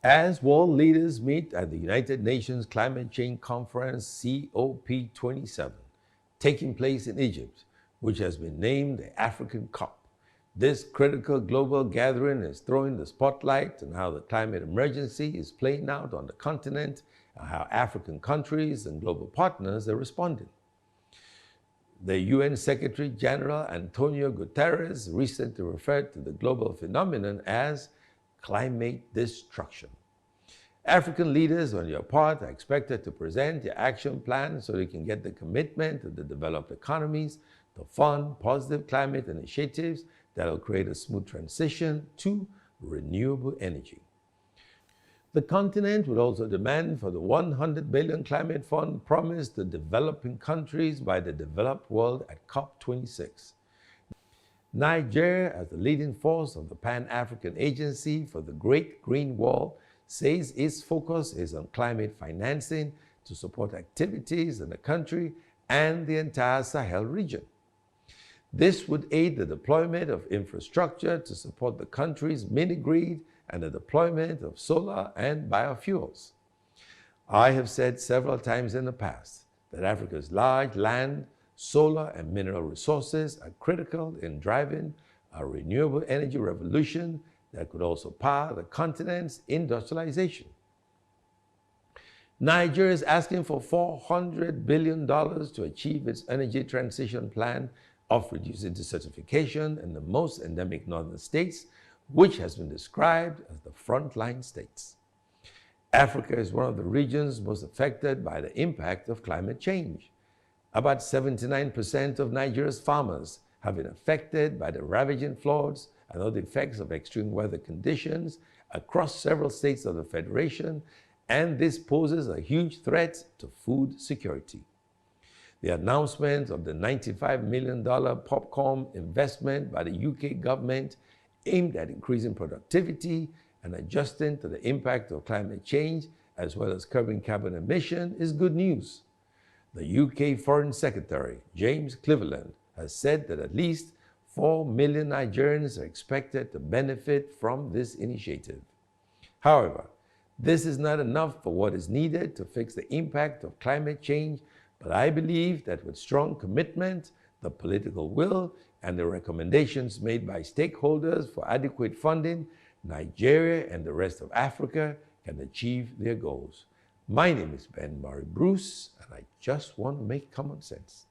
As world leaders meet at the United Nations Climate Change Conference COP27, taking place in Egypt, which has been named the African COP. This critical global gathering is throwing the spotlight on how the climate emergency is playing out on the continent and how African countries and global partners are responding. The UN Secretary General Antonio Guterres recently referred to the global phenomenon as climate destruction. African leaders, on their part, are expected to present their action plan so they can get the commitment of the developed economies to fund positive climate initiatives that will create a smooth transition to renewable energy. The continent would also demand for the $100 billion climate fund promised to developing countries by the developed world at COP26. Nigeria, as the leading force of the Pan-African Agency for the Great Green Wall, says its focus is on climate financing to support activities in the country and the entire Sahel region. This would aid the deployment of infrastructure to support the country's mini-grid and the deployment of solar and biofuels. I have said several times in the past that Africa's large land, solar, and mineral resources are critical in driving a renewable energy revolution that could also power the continent's industrialization. Nigeria is asking for $400 billion to achieve its energy transition plan of reducing desertification in the most endemic northern states, which has been described as the frontline states. Africa is one of the regions most affected by the impact of climate change. About 79% of Nigeria's farmers have been affected by the ravaging floods and other effects of extreme weather conditions across several states of the Federation, and this poses a huge threat to food security. The announcement of the $95 million popcorn investment by the UK government aimed at increasing productivity and adjusting to the impact of climate change, as well as curbing carbon emission, is good news. The UK Foreign Secretary, James Cleveland, has said that at least 4 million Nigerians are expected to benefit from this initiative. However, this is not enough for what is needed to fix the impact of climate change, but I believe that with strong commitment, the political will, and the recommendations made by stakeholders for adequate funding, Nigeria and the rest of Africa can achieve their goals. My name is Ben Murray Bruce, and I just want to make common sense.